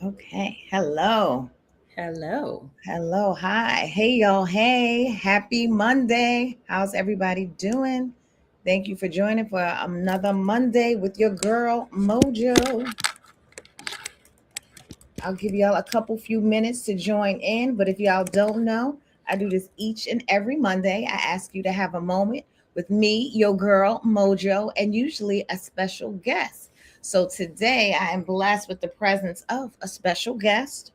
Okay. Hello. Hello. Hello. Hi. Hey, y'all. Hey, happy Monday. How's everybody doing? Thank you for joining for another Monday with your girl, Mojo. I'll give y'all a couple few minutes to join in. But if y'all don't know, I do this each and every Monday. I ask you to have a moment with me, your girl, Mojo, and usually a special guest. So today I am blessed with the presence of a special guest.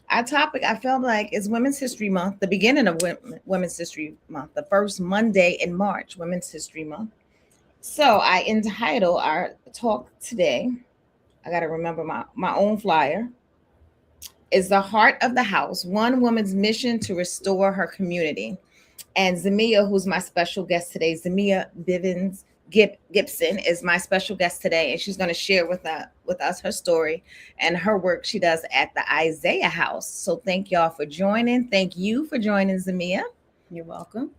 Our topic, I felt like, is Women's History Month, the beginning of Women's History Month, the first Monday in March, Women's History Month. So I entitle our talk today, I got to remember my own flyer, is the heart of the house, one woman's mission to restore her community. And Zamia, who's my special guest today, Zamia Bivens Gibson is my special guest today, and she's going to share with us her story and her work she does at the Isaiah House. So thank y'all for joining. Thank you for joining, Zamia. You're welcome.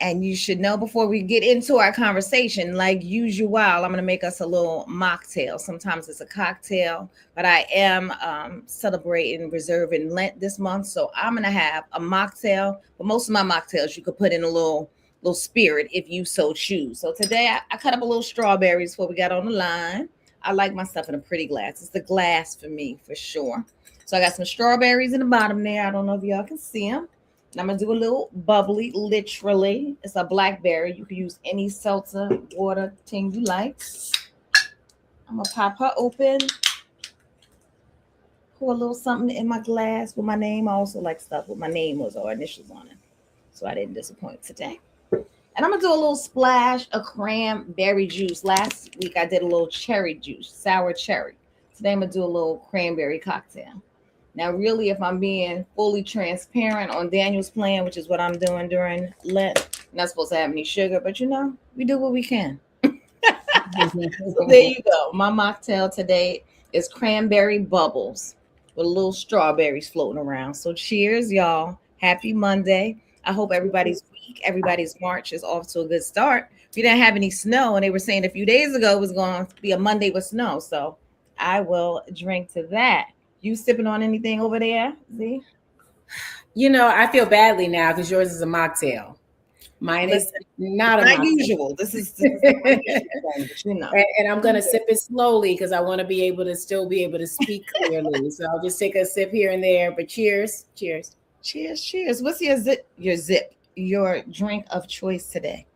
And you should know before we get into our conversation, like usual, I'm going to make us a little mocktail. Sometimes it's a cocktail, but I am celebrating, reserving Lent this month. So I'm going to have a mocktail. But most of my mocktails, you could put in a little spirit if you so choose. So today I cut up a little strawberries before we got on the line. I like my stuff in a pretty glass. It's the glass for me, for sure. So I got some strawberries in the bottom there. I don't know if y'all can see them. And I'm gonna do a little bubbly, literally. It's a blackberry. You can use any seltzer water thing you like. I'm gonna pop her open, pour a little something in my glass with my name. I also like stuff with my name was or initials on it. So I didn't disappoint today. And I'm gonna do a little splash of cranberry juice. Last week I did a little cherry juice, sour cherry. Today I'm gonna do a little cranberry cocktail. Now, really, if I'm being fully transparent on Daniel's plan, which is what I'm doing during Lent, I'm not supposed to have any sugar, but we do what we can. So there you go. My mocktail today is cranberry bubbles with little strawberries floating around. So cheers, y'all. Happy Monday. I hope everybody's week, everybody's March is off to a good start. We didn't have any snow, and they were saying a few days ago it was going to be a Monday with snow. So I will drink to that. You sipping on anything over there, Z? I feel badly now because yours is a mocktail. Mine is Listen, it's not a not mocktail. usual. This is the unusual thing, but you know. And I'm going to sip it slowly because I want to be able to still be able to speak clearly. So I'll just take a sip here and there. But cheers. Cheers. Cheers, cheers. What's your drink of choice today?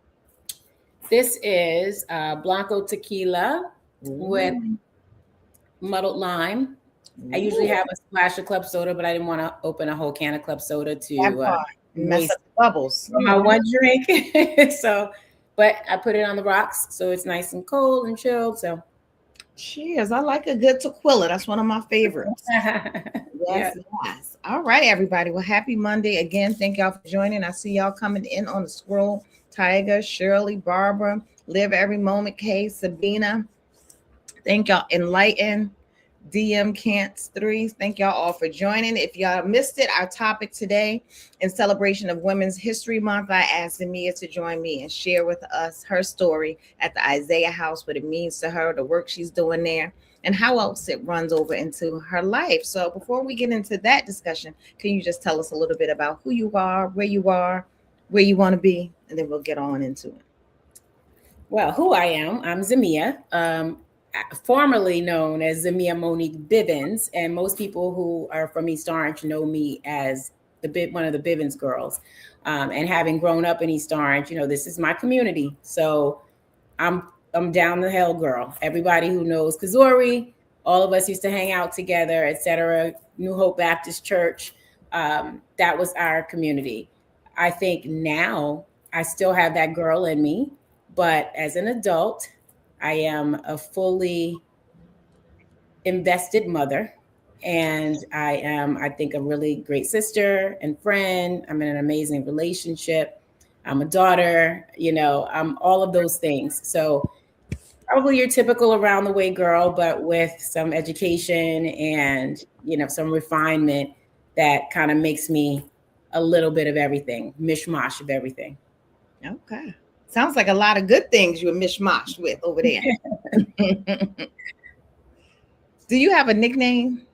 This is Blanco tequila with Ooh, muddled lime. I usually ooh, have a splash of club soda, but I didn't want to open a whole can of club soda that to part. Mess up waste the bubbles. my one drink. So, but I put it on the rocks, so it's nice and cold and chilled. So, Cheers. I like a good tequila. That's one of my favorites. yeah. Yes, yes. All right, everybody. Well, happy Monday again. Thank y'all for joining. I see y'all coming in on the scroll. Tiger, Shirley, Barbara, Live Every Moment, Kay, Sabina. Thank y'all. Enlighten, DM Cants 3. Thank y'all all for joining. If y'all missed it, our topic today in celebration of Women's History Month, I asked Amia to join me and share with us her story at the Isaiah House, what it means to her, the work she's doing there, and how else it runs over into her life. So before we get into that discussion, can you just tell us a little bit about who you are, where you want to be, and then we'll get on into it. Well, who I am, I'm Zamia, formerly known as Zamia Monique Bivens, and most people who are from East Orange know me as one of the Bivens girls. And having grown up in East Orange, this is my community. So I'm I'm down the hill girl. Everybody who knows Kazori, all of us used to hang out together, etc. New Hope Baptist Church. That was our community. I think now I still have that girl in me, but as an adult, I am a fully invested mother. And I am, I think, a really great sister and friend. I'm in an amazing relationship. I'm a daughter, I'm all of those things. So probably your typical around the way girl, but with some education and, some refinement that kind of makes me a little bit of everything, mishmash of everything. Okay. Sounds like a lot of good things you're mishmash with over there. Do you have a nickname?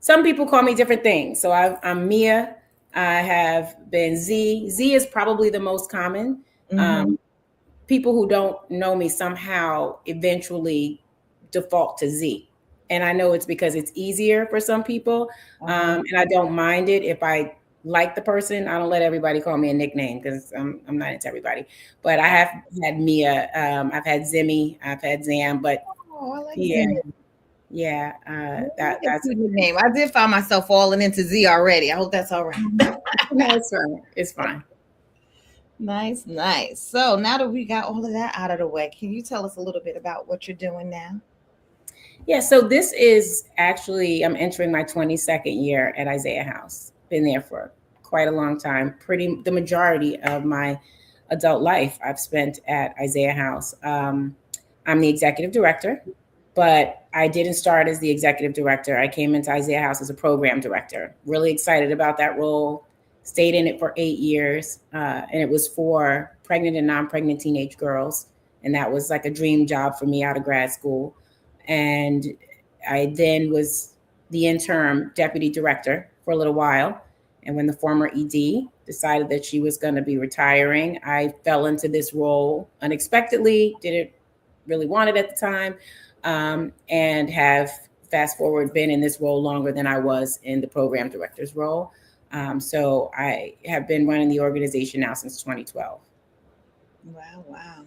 Some people call me different things. So I'm Mia. I have been Z. Z is probably the most common. Mm-hmm. Um, People who don't know me somehow eventually default to Z. And I know it's because it's easier for some people. Uh-huh. And I don't mind it if I like the person. I don't let everybody call me a nickname because I'm not into everybody. But I have had Mia, I've had Zimmy, I've had Zam, but Oh, I like yeah, Zimmy. yeah, Yeah, that's a that's cute nickname. I did find myself falling into Z already. I hope that's all right. no, it's fine. It's fine. Nice, nice. So now that we got all of that out of the way, can you tell us a little bit about what you're doing now? Yeah, so this is actually I'm entering my 22nd year at Isaiah House. Been there for quite a long time. Pretty the majority of my adult life I've spent at Isaiah House. I'm the executive director, but I didn't start as the executive director. I came into Isaiah House as a program director. Really excited about that role. Stayed in it for 8 years, and it was for pregnant and non-pregnant teenage girls, and that was like a dream job for me out of grad school. And I then was the interim deputy director for a little while. And when the former ED decided that she was going to be retiring, I fell into this role unexpectedly, didn't really want it at the time, and have fast forward been in this role longer than I was in the program director's role. So I have been running the organization now since 2012. Wow, wow.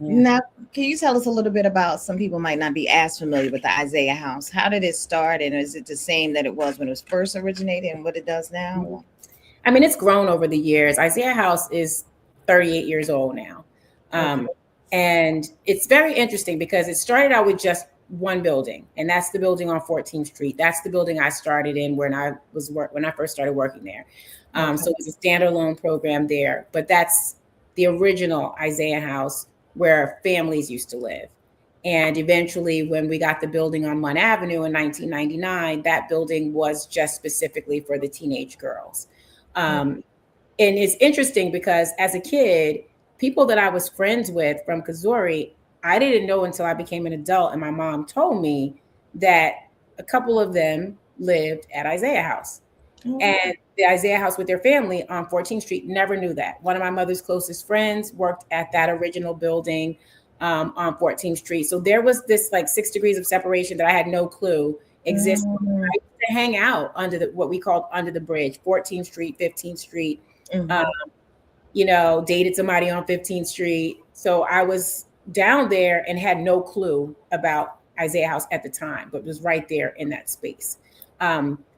Yeah. Now, can you tell us a little bit about some people might not be as familiar with the Isaiah House? How did it start, and is it the same that it was when it was first originated and what it does now? I mean, it's grown over the years. Isaiah House is 38 years old now. Okay. And it's very interesting because it started out with just one building, and that's the building on 14th Street. That's the building I started in when I first started working there. Okay. So it was a standalone program there, but that's the original Isaiah House where families used to live. And eventually, when we got the building on Munn Avenue in 1999, that building was just specifically for the teenage girls. Um, and it's interesting because as a kid, people that I was friends with from Kazuri, I didn't know until I became an adult, and my mom told me that a couple of them lived at Isaiah House. Oh, And the Isaiah House with their family on 14th Street never knew that. One of my mother's closest friends worked at that original building on 14th Street. So there was this like 6 degrees of separation that I had no clue existed. mm, I used to hang out under what we called under the bridge, 14th Street, 15th Street. mhm. Dated somebody on 15th Street. So I was down there and had no clue about Isaiah House at the time, but was right there in that space.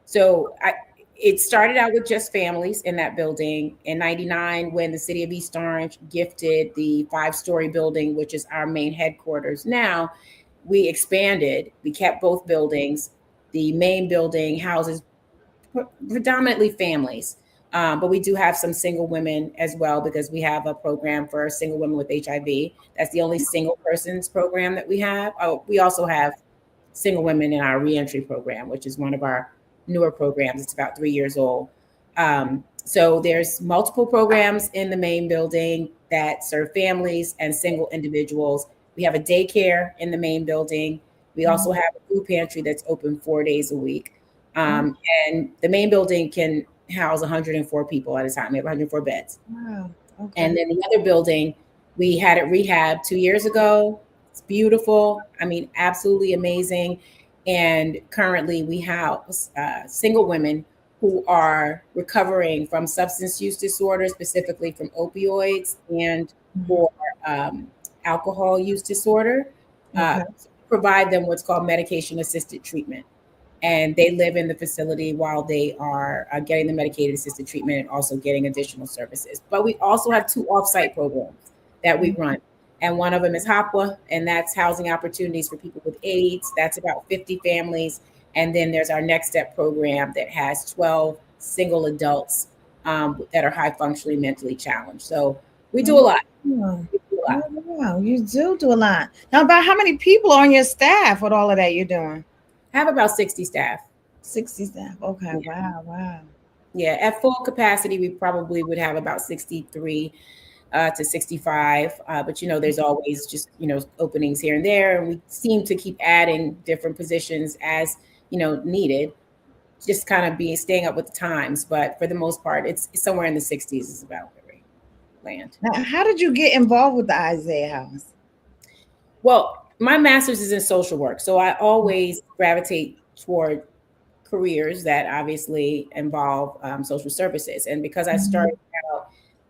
So it started out with just families in that building. In 99, when the city of East Orange gifted the 5-story building, which is our main headquarters now, we expanded. We kept both buildings. The main building houses predominantly families. But we do have some single women as well because we have a program for single women with HIV. That's the only single persons program that we have. Oh, we also have single women in our reentry program, which is one of our newer programs. It's about 3 years old. So there's multiple programs in the main building that serve families and single individuals. We have a daycare in the main building. We also have a food pantry that's open 4 days a week. Oh, And the main building can house 104 people at a time. We have 104 beds. wow. Okay. And then the other building, we had it rehab 2 years ago. It's beautiful. I mean, absolutely amazing. And currently, we house single women who are recovering from substance use disorders, specifically from opioids and Mhm. for um, alcohol use disorder. Okay. Provide them what's called medication assisted treatment, and they live in the facility while they are getting the medicated assisted treatment and also getting additional services. But we also have 2 offsite programs that we run. And one of them is HAPWA, and that's housing opportunities for people with AIDS. That's about 50 families. And then there's our Next Step program that has 12 single adults that are high functionally mentally challenged. So we do a Oh, lot. wow. We do a lot. Oh, wow. You do a lot. Now, about how many people are on your staff with all of that you're doing? I have about 60 staff. 60 staff. Okay. Wow. Wow. Yeah, at full capacity, we probably would have about 63 to 65. But there's always just openings here and there, and we seem to keep adding different positions as needed. just kind of being staying up with the times. But for the most part, it's somewhere in the 60s is about where we land. Now, how did you get involved with the Isaiah House? Well, my master's is in social work, so I always gravitate toward careers that obviously involve social services. And because I Mhm. started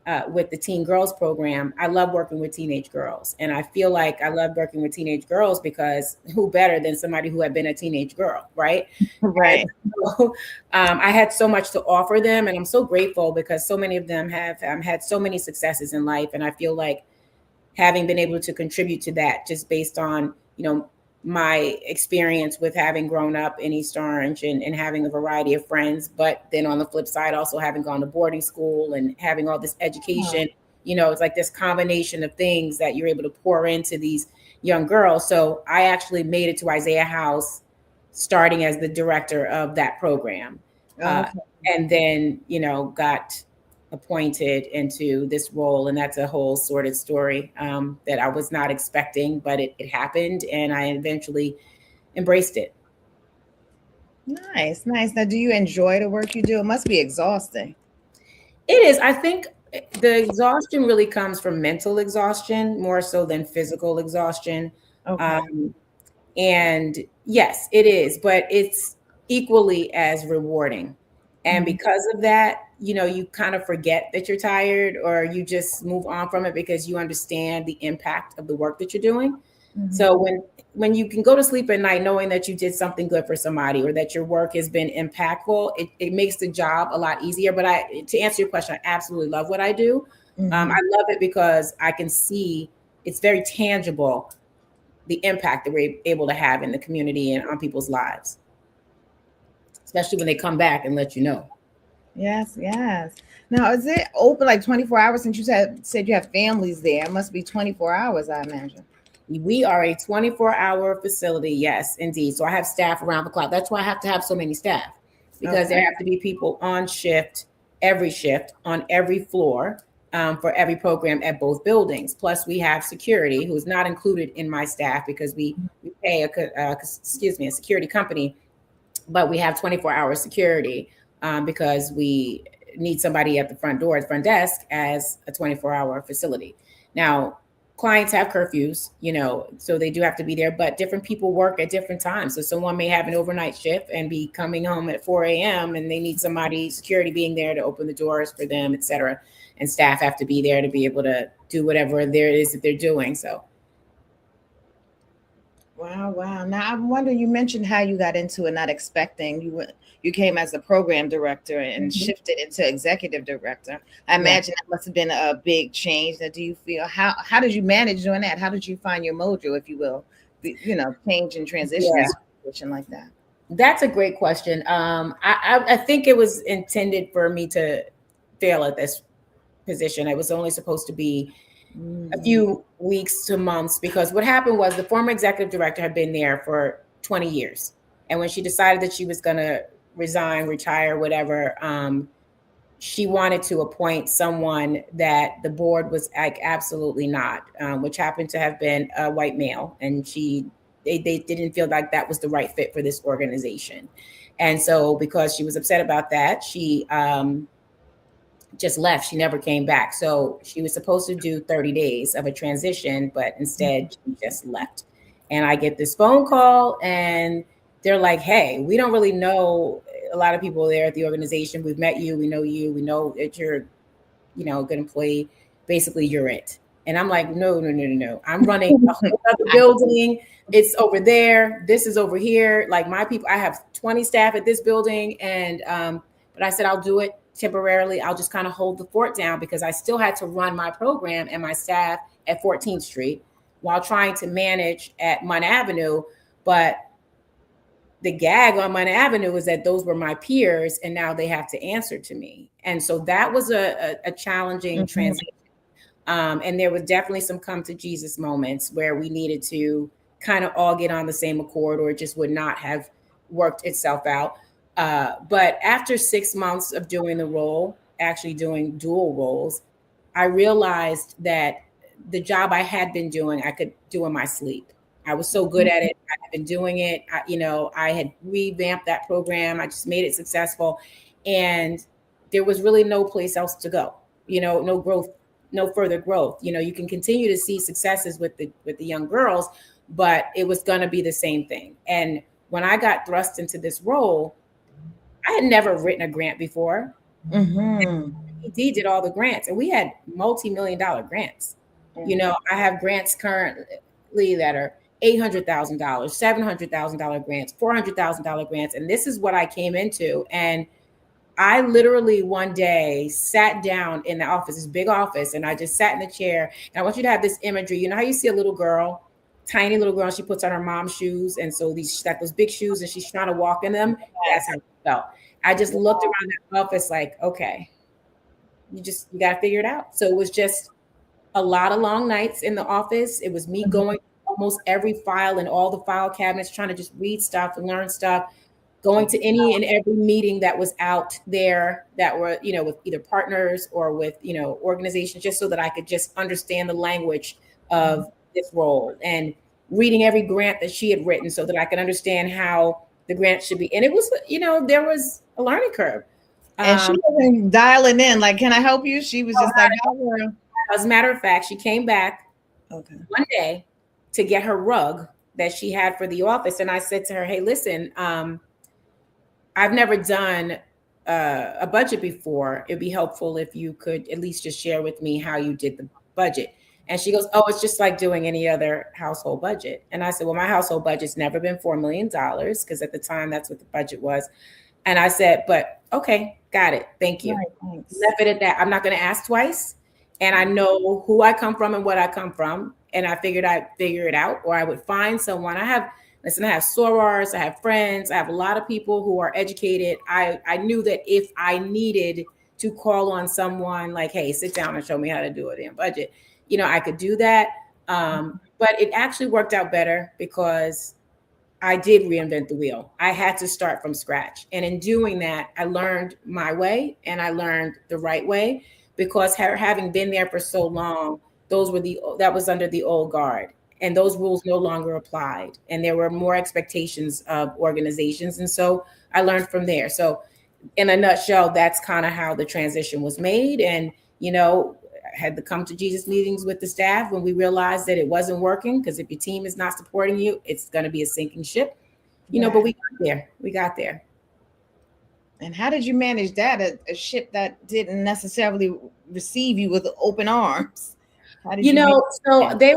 out with the Teen Girls program, I love working with teenage girls. And I feel like I love working with teenage girls because who better than somebody who had been a teenage girl, right? And Right. so, I had so much to offer them. And I'm so grateful because so many of them have had so many successes in life. And I feel like having been able to contribute to that just based on, my experience with having grown up in East Orange and having a variety of friends, but then on the flip side, also having gone to boarding school and having all this Oh, education, it's like this combination of things that you're able to pour into these young girls. So I actually made it to Isaiah House starting as the director of that program. Uh, okay. and then, got appointed into this role. And that's a whole sordid story that I was not expecting, but it happened and I eventually embraced it. Nice, nice. Now, do you enjoy the work you do? It must be exhausting. It is. I think the exhaustion really comes from mental exhaustion more so than physical exhaustion. Okay. Um, And yes, it is, but it's equally as rewarding. And Mhm. because of that, you kind of forget that you're tired or you just move on from it because you understand the impact of the work that you're doing. So Mhm. when you can go to sleep at night knowing that you did something good for somebody or that your work has been impactful, it makes the job a lot easier. But to answer your question, I absolutely love what I do. I Mhm. love it because I can see it's very tangible the impact that we're able to have in the community and on people's lives, especially when they come back and let you know. Yes, yes. Now, is it open like 24 hours since you said you have families there? It must be 24 hours, I imagine. We are a 24-hour facility. Yes, indeed. So I have staff around the clock. That's why I have to have so many staff because Okay. there have to be people on shift on every floor for every program at both buildings. Plus, we have security who is not included in my staff because we pay a security company, but we have 24-hour security because we need somebody at the front door, at the front desk, as a 24-hour facility. Now, clients have curfews, so they do have to be there, but different people work at different times. So someone may have an overnight shift and be coming home at 4 a.m. and they need somebody, security being there to open the doors for them, et cetera. And staff have to be there to be able to do whatever there is that they're doing. So Wow, wow. Now, I'm wondering, you mentioned how you got into it, not expecting you came as a program director and mhm. shifted into executive director. I Yeah. imagine that must have been a big change. Now, do you feel how did you manage doing that? How did you find your mojo, if you will, change and transition Yeah. into a position like that? That's a great question. I think it was intended for me to fail at this position. It was only supposed to be a Mm, few weeks to months because what happened was the former executive director had been there for 20 years. And when she decided that she was going to resign, retire, whatever, she wanted to appoint someone that the board was like absolutely not, which happened to have been a white male, and they didn't feel like that was the right fit for this organization, and so because she was upset about that, she just left. She never came back. So she was supposed to do 30 days of a transition, but instead she just left. And I get this phone call and they're like, hey, we don't really know a lot of people there at the organization. We've met you. We know you. We know that you're, a good employee. Basically, you're it. And I'm like, no, no, no, no, no. I'm running a whole other I building. It's over there. This is over here. Like my people, I have 20 staff at this building. And, but I said, I'll do it temporarily. I'll just kind of hold the fort down because I still had to run my program and my staff at 14th Street while trying to manage at Munn Avenue. But the gag on Munn Avenue is that those were my peers and now they have to answer to me. And so that was a challenging Mhm. transition. And there was definitely some come to Jesus moments where we needed to kind of all get on the same accord or it just would not have worked itself out. But after 6 months of doing the role, actually doing dual roles, I realized that the job I had been doing, I could do in my sleep. I was so good at it. I had been doing it. I had revamped that program. I just made it successful. And there was really no place else to go, no growth, no further growth. You can continue to see successes with the young girls, but it was going to be the same thing. And when I got thrust into this role, I had never written a grant before. Mm-hmm. ED did all the grants, and we had multi-million-dollar grants. I have grants currently that are $800,000, $700,000 grants, $400,000 grants, and this is what I came into. And I literally one day sat down in the office, this big office, and I just sat in the chair. And I want you to have this imagery. You know how you see a little girl, tiny little girl, and she puts on her mom's shoes, and so she's got those big shoes, and she's trying to walk in them. That's how it felt. I just looked around that office like, okay, you got to figure it out. So it was just a lot of long nights in the office. It was me going almost every file in all the file cabinets, trying to just read stuff and learn stuff, going to any and every meeting that was out there that were, with either partners or with, organizations, just so that I could just understand the language of this role, and reading every grant that she had written so that I could understand how the grant should be. And it was, there was a learning curve. And she wasn't dialing in, like, can I help you? She was just like, oh, as a matter of fact, she came back one day to get her rug that she had for the office. And I said to her, hey, listen, I've never done a budget before. It'd be helpful if you could at least just share with me how you did the budget. And she goes, oh, it's just like doing any other household budget. And I said, well, my household budget's never been $4 million, because at the time that's what the budget was. And I said, but okay, got it. Thank you. Right, left it at that. I'm not going to ask twice. And I know who I come from and what I come from. And I figured I'd figure it out, or I would find someone. I have sorors, I have friends, I have a lot of people who are educated. I knew that if I needed to call on someone like, hey, sit down and show me how to do a damn budget, I could do that. But it actually worked out better because I did reinvent the wheel. I had to start from scratch. And in doing that, I learned my way, and I learned the right way, because having been there for so long, that was under the old guard, and those rules no longer applied. And there were more expectations of organizations. And so I learned from there. So in a nutshell, that's kind of how the transition was made. And, I had the come to Jesus meetings with the staff when we realized that it wasn't working, because if your team is not supporting you, it's going to be a sinking ship, but we got there. And how did you manage that? A ship that didn't necessarily receive you with open arms. How did so they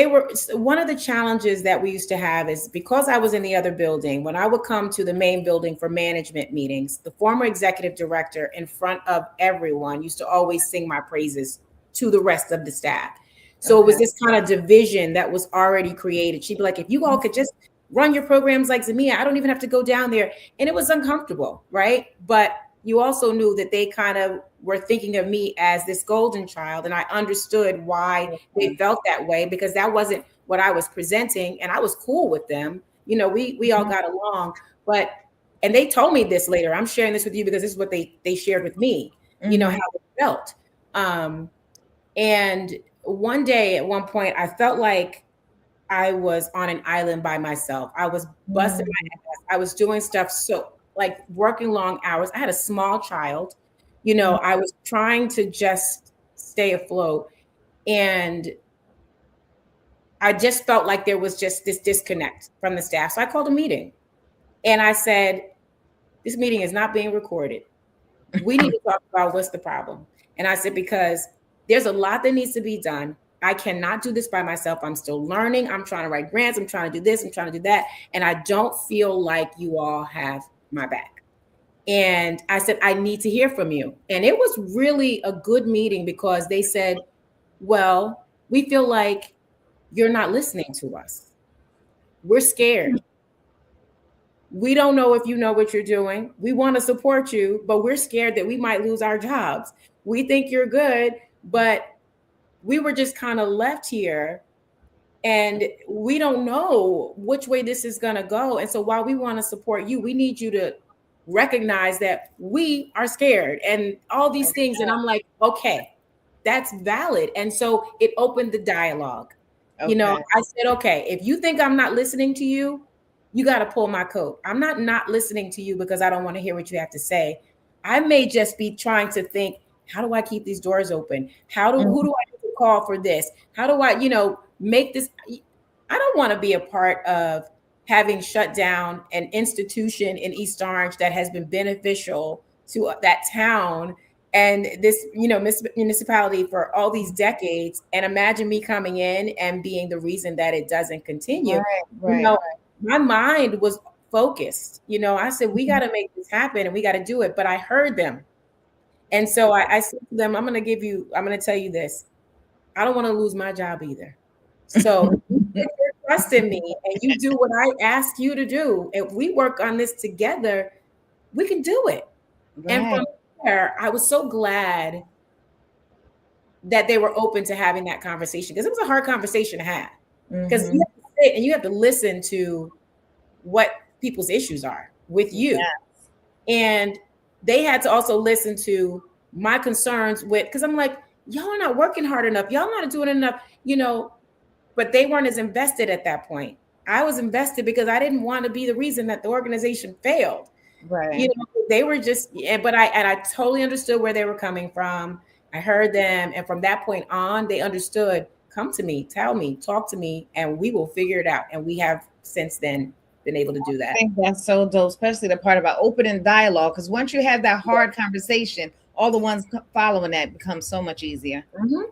were one of the challenges that we used to have is, because I was in the other building, when I would come to the main building for management meetings, the former executive director in front of everyone used to always sing my praises to the rest of the staff. So it was this kind of division that was already created. She'd be like, if you all could just run your programs like Zamia, I don't even have to go down there. And it was uncomfortable, right? But you also knew that they kind of were thinking of me as this golden child. And I understood why they felt that way, because that wasn't what I was presenting. And I was cool with them. We all got along. And they told me this later. I'm sharing this with you because this is what they shared with me, how it felt. And one day, at one point, I felt like I was on an island by myself. I was busting my ass. I was doing stuff like working long hours. I had a small child. I was trying to just stay afloat. And I just felt like there was just this disconnect from the staff. So I called a meeting and I said, this meeting is not being recorded. We need to talk about what's the problem. And I said, because there's a lot that needs to be done. I cannot do this by myself. I'm still learning. I'm trying to write grants. I'm trying to do this. I'm trying to do that. And I don't feel like you all have my back. And I said, I need to hear from you. And it was really a good meeting, because they said, well, we feel like you're not listening to us. We're scared. We don't know if you know what you're doing. We want to support you, but we're scared that we might lose our jobs. We think you're good, but we were just kind of left here and we don't know which way this is going to go. And so while we want to support you, we need you to recognize that we are scared and all these things. And I'm like, okay, that's valid. And so it opened the dialogue. Okay. I said, okay, if you think I'm not listening to you, you got to pull my coat. I'm not listening to you because I don't want to hear what you have to say. I may just be trying to think, how do I keep these doors open? Who Mhm. do I need to call for this? How do I, make this? I don't want to be a part of having shut down an institution in East Orange that has been beneficial to that town and this municipality for all these decades, and imagine me coming in and being the reason that it doesn't continue. Right, you right, know right. my mind was focused. I said, we got to make this happen and we got to do it, but I heard them. And so I said to them, I'm going to tell you this, I don't want to lose my job either. So if you trust in me and you do what I ask you to do, if we work on this together, we can do it. And from Right. there, I was so glad that they were open to having that conversation, because it was a hard conversation to have. Because you Mm-hmm. have to sit and you have to listen to what people's issues are with you. Yeah. And they had to also listen to my concerns with, because I'm like, y'all are not working hard enough. Y'all not doing enough, but they weren't as invested at that point. I was invested because I didn't want to be the reason that the organization failed. Right. They were just, but I totally understood where they were coming from. I heard them. And from that point on, they understood, come to me, tell me, talk to me, and we will figure it out. And we have since then been able to do I that. think that's so dope, especially the part about opening dialogue. Because once you have that hard conversation, all the ones following that become so much easier. Mhm.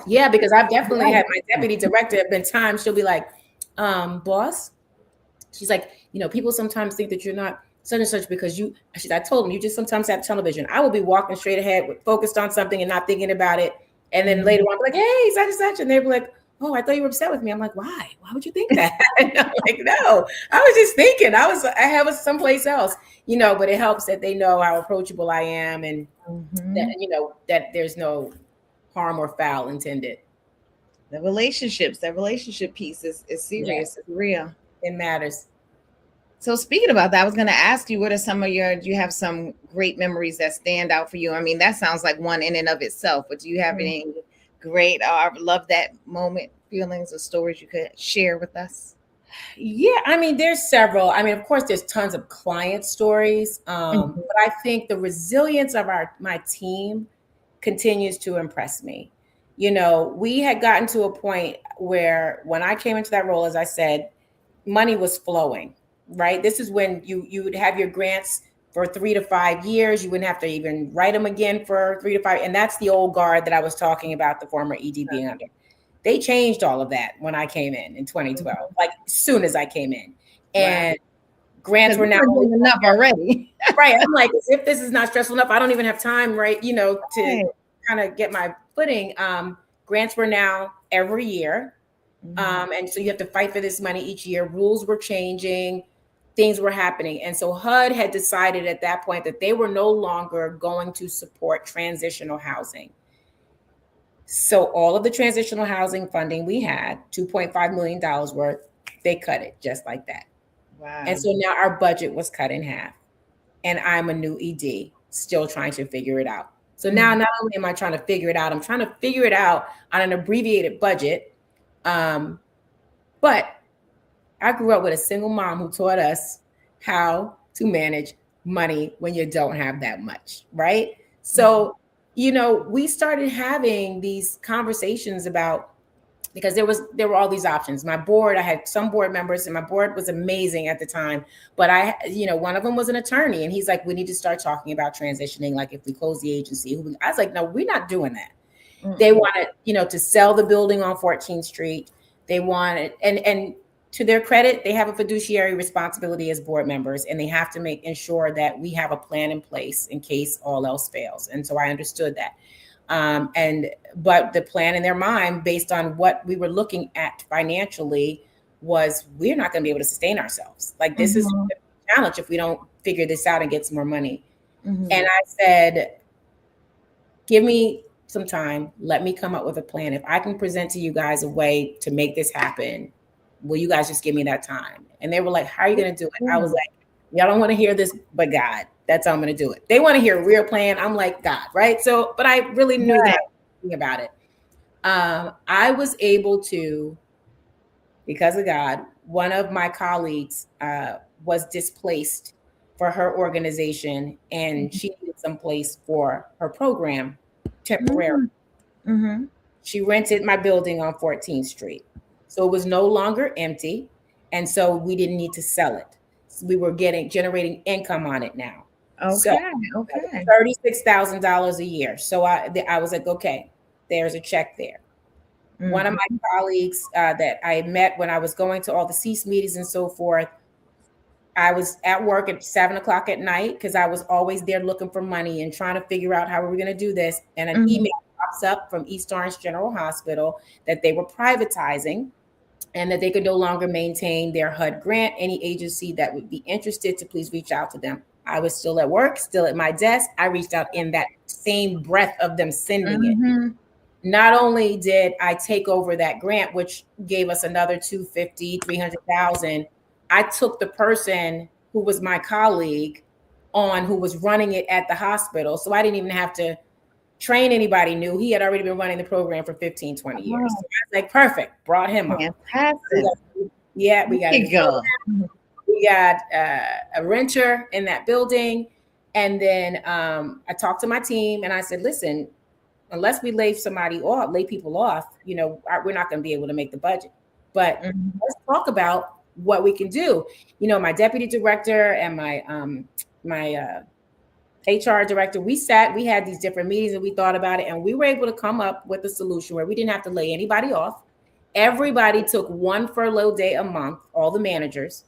Yeah, because I've definitely Right. had my deputy director, have been times she'll be like, boss, she's like, people sometimes think that you're not such and such because I told them, you just sometimes have television. I will be walking straight ahead, focused on something and not thinking about it. And then later on, I'll be like, hey, such and such. And they'll be like, oh, I thought you were upset with me. I'm like, why? Why would you think that? And I'm like, no, I was just thinking I was someplace else, but it helps that they know how approachable I am, and that, Mm-hmm. that there's no harm or foul intended. The relationship piece is serious. Yes, It's real. it matters. So speaking about that, I was going to ask you, what are some of do you have some great memories that stand out for you? I mean, that sounds like one in and of itself, but do you have any great, I would love that moment, feelings or stories you could share with us? Yeah, I mean, there's several. I mean, of course, there's tons of client stories, Mhm. but I think the resilience of my team continues to impress me. We had gotten to a point where when I came into that role, as I said, money was flowing. Right, this is when you would have your grants for 3 to 5 years. You wouldn't have to even write them again for 3 to 5, and that's the old guard that I was talking about, the former ED being under. They changed all of that when I came in 2012, like as soon as I came in. Wow. And grants Because were we now were doing enough already. right. I'm like, if this is not stressful enough, I don't even have time, right? To Right. kind of get my footing. Grants were now every year. Mhm. And so you have to fight for this money each year. Rules were changing, things were happening. And so HUD had decided at that point that they were no longer going to support transitional housing. So all of the transitional housing funding we had, $2.5 million worth, they cut it just like that. And Wow. so now our budget was cut in half. And I'm a new ED, still trying to figure it out. So now not only am I trying to figure it out, I'm trying to figure it out on an abbreviated budget. But I grew up with a single mom who taught us how to manage money when you don't have that much, right? So, we started having these conversations about, because there were all these options. My board, I had some board members, and my board was amazing at the time, but one of them was an attorney, and he's like, we need to start talking about transitioning, like if we close the agency. I was like, no, we're not doing that. They wanted, to sell the building on 14th Street. They wanted, and to their credit, they have a fiduciary responsibility as board members, and they have to ensure that we have a plan in place in case all else fails. And so I understood that. But the plan in their mind, based on what we were looking at financially, was we're not going to be able to sustain ourselves. Like, this is a challenge if we don't figure this out and get some more money. And I said, give me some time. Let me come up with a plan. If I can present to you guys a way to make this happen, will you guys just give me that time? And they were like, how are you going to do it? I was like, y'all don't want to hear this, but God, that's how I'm going to do it. They want to hear a real plan. I'm like, God, right? So, but I really knew that I was thinking about it. I was able to, because of God, one of my colleagues was displaced for her organization, and she needed some place for her program temporarily. Mm-hmm. She rented my building on 14th Street. So it was no longer empty. And so we didn't need to sell it. So we were generating income on it now. So Okay. Okay. $36,000 a year. So I was like, okay, there's a check there. One of Mm-hmm. my colleagues that I met when I was going to all the CEAS meetings and so forth, I was at work at 7 o'clock at night because I was always there looking for money and trying to figure out how we were going to do this. And an Mm-hmm. email pops up from East Orange General Hospital that they were privatizing and that they could no longer maintain their HUD grant. Any agency that would be interested to please reach out to them. I was still at work, still at my desk. I reached out in that same breath of them sending it. Mm-hmm. Not only did I take over that grant, which gave us another 250, 300,000, I took the person who was my colleague on who was running it at the hospital. So I didn't even have to train anybody new. He had already been running the program for 15, 20 years. So I was like, perfect, brought him on. Fantastic. Yeah, we got There you go. we got a renter in that building. And then I talked to my team and I said, listen, unless we lay people off, we're not going to be able to make the budget. But Mm-hmm. let's talk about what we can do. My deputy director and my HR director, we had these different meetings and we thought about it, and we were able to come up with a solution where we didn't have to lay anybody off. Everybody took one furlough day a month, all the managers.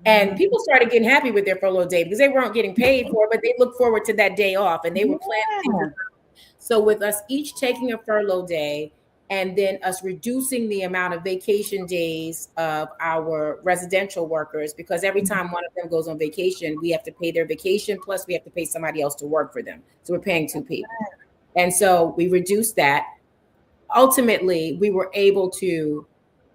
And people started getting happy with their furlough day because they weren't getting paid for it, but they looked forward to that day off and they were planning things. So with us each taking a furlough day and then us reducing the amount of vacation days of our residential workers, because every time one of them goes on vacation, we have to pay their vacation, plus we have to pay somebody else to work for them. So we're paying two people. And so we reduced that. Ultimately, we were able to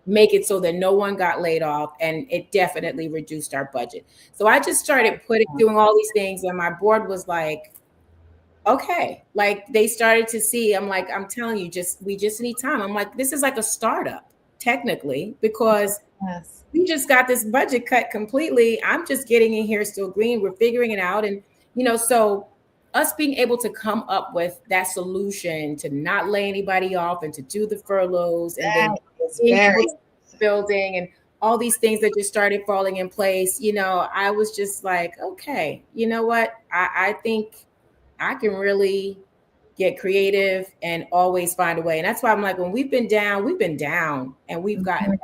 make it so that no one got laid off, and it definitely reduced our budget. So I just started doing all these things, and my board was like, okay, like they started to see, I'm like, I'm telling you, we just need time. I'm like, this is like a startup technically, because we just got this budget cut completely. I'm just getting in here still green. We're figuring it out. And, so us being able to come up with that solution to not lay anybody off and to do the furloughs and then building and all these things that just started falling in place, I was just like, okay, you know what? I think I can really get creative and always find a way. And that's why I'm like, when we've been down and we've gotten back.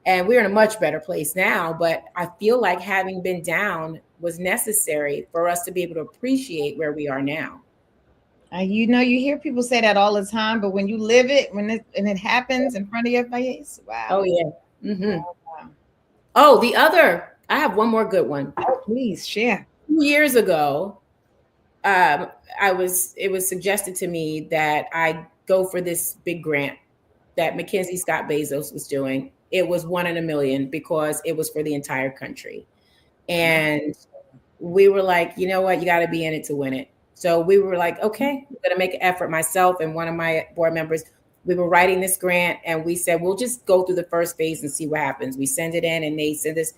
And we're in a much better place now. But I feel like having been down was necessary for us to be able to appreciate where we are now. You hear people say that all the time, but when you live it, when it happens in front of your face, wow. Oh, yeah. Mm-hmm. Wow. Oh, I have one more good one. Oh, please share. 2 years ago, it was suggested to me that I go for this big grant that Mackenzie Scott Bezos was doing. It was 1 in a million because it was for the entire country. And we were like, you know what? You got to be in it to win it. So we were like, okay, I'm going to make an effort. Myself and one of my board members, we were writing this grant and we said, we'll just go through the first phase and see what happens. We send it in and they said this,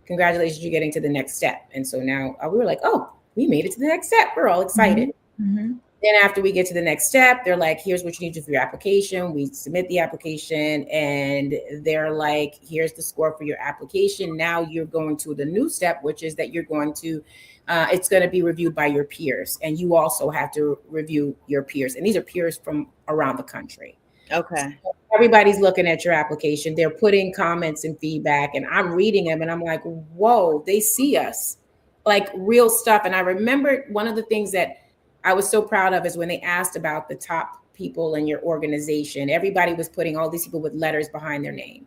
congratulations, you're getting to the next step. And so now we were like, oh, we made it to the next step. We're all excited. Mm-hmm. Then after we get to the next step, they're like, here's what you need to do for your application. We submit the application and they're like, here's the score for your application. Now you're going to the new step, which is that you're going to, it's going to be reviewed by your peers. And you also have to review your peers. And these are peers from around the country. Okay. So everybody's looking at your application. They're putting comments and feedback and I'm reading them and I'm like, whoa, they see us, like real stuff. And I remember one of the things that I was so proud of is when they asked about the top people in your organization, everybody was putting all these people with letters behind their name.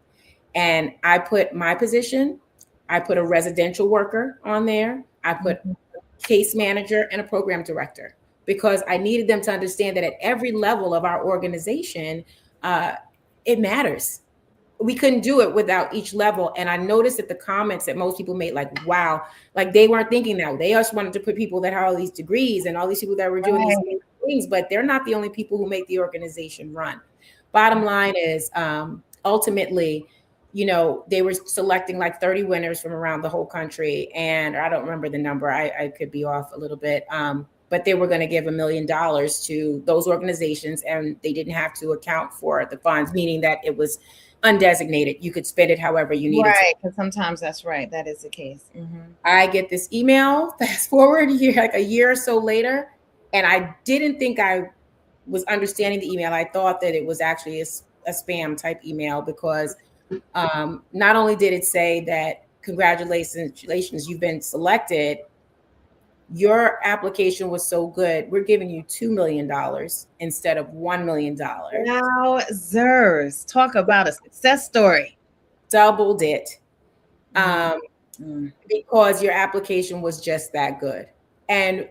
And I put my position, I put a residential worker on there. I put a case manager and a program director because I needed them to understand that at every level of our organization, it matters. We couldn't do it without each level. And I noticed that the comments that most people made, like, wow, like they weren't thinking that. They just wanted to put people that had all these degrees and all these people that were doing these things, but they're not the only people who make the organization run. Bottom line is, ultimately, they were selecting like 30 winners from around the whole country. And I don't remember the number. I could be off a little bit. But they were going to give $1 million to those organizations, and they didn't have to account for the funds, meaning that it was undesignated. You could spend it however you needed to. Right, because sometimes that's right. That is the case. I get this email, fast forward here, like a year or so later, and I didn't think I was understanding the email. I thought that it was actually a spam type email, because not only did it say that congratulations, you've been selected, your application was so good, we're giving you $2 million instead of $1 million. Wowzers. Talk about a success story. Doubled it. Mm-hmm. Because your application was just that good. And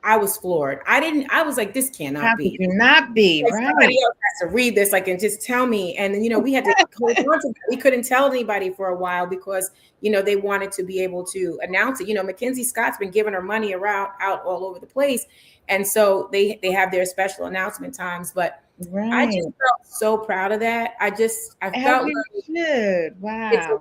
I was floored. I was like, this cannot How be. could you not be? Like, right. somebody else has to read this, like, and just tell me. And then, we had to hold on to that. We couldn't tell anybody for a while because, they wanted to be able to announce it. Mackenzie Scott's been giving her money out all over the place. And so they have their special announcement times. But I just felt so proud of that. I felt like wow. It's a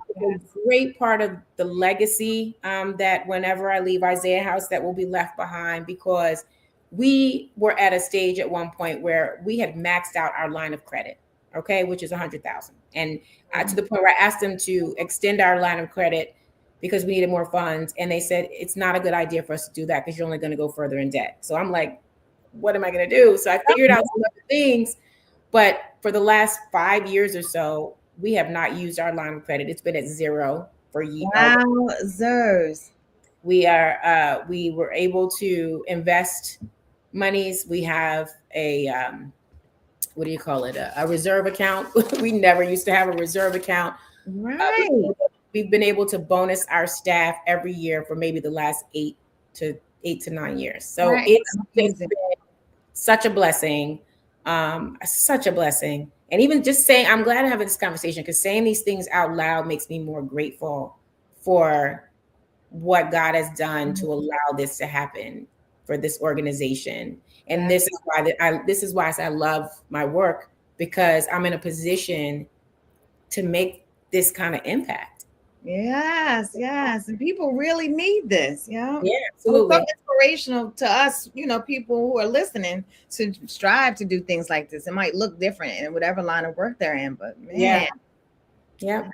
great part of the legacy, that whenever I leave Isaiah House, that will be left behind, because we were at a stage at one point where we had maxed out our line of credit, okay, which is $100,000. And to the point where I asked them to extend our line of credit because we needed more funds. And they said, it's not a good idea for us to do that because you're only going to go further in debt. So I'm like, what am I going to do? So I figured out some other things. But for the last 5 years or so, we have not used our line of credit. It's been at zero for years. Wowzers. We were able to invest monies. We have a what do you call it? A reserve account. We never used to have a reserve account. Right. We've been able to bonus our staff every year for maybe the last 8 to 9 years. So it's been such a blessing. Such a blessing. And even just saying, I'm glad I'm having this conversation, because saying these things out loud makes me more grateful for what God has done to allow this to happen for this organization. And this is why I say I love my work, because I'm in a position to make this kind of impact. Yes. And people really need this. Yeah, absolutely. It's inspirational to us, people who are listening, to strive to do things like this. It might look different in whatever line of work they're in, but man. Yeah.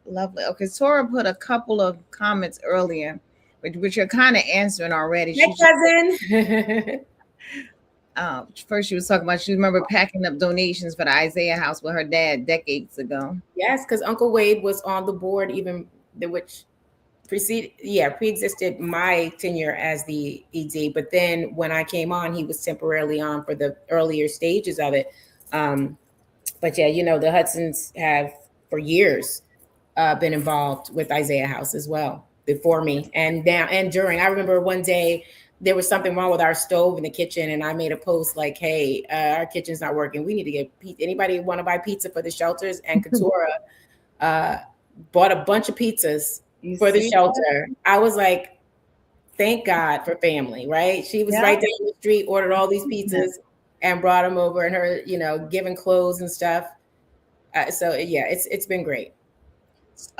Lovely. Okay, Tora put a couple of comments earlier, which you're kind of answering already. Cousin. First, she was talking about, she remember packing up donations for the Isaiah House with her dad decades ago. Yes, because Uncle Wade was on the board, even which pre-existed my tenure as the ED. But then when I came on, he was temporarily on for the earlier stages of it. But yeah, the Hudsons have for years been involved with Isaiah House as well, before me and now and during. I remember one day there was something wrong with our stove in the kitchen, and I made a post like, hey, our kitchen's not working. We need to get anybody want to buy pizza for the shelters? And Katora bought a bunch of pizzas for the shelter. I was like, thank God for family, right? She was right down the street, ordered all these pizzas and brought them over, and her, giving clothes and stuff. So yeah, it's been great.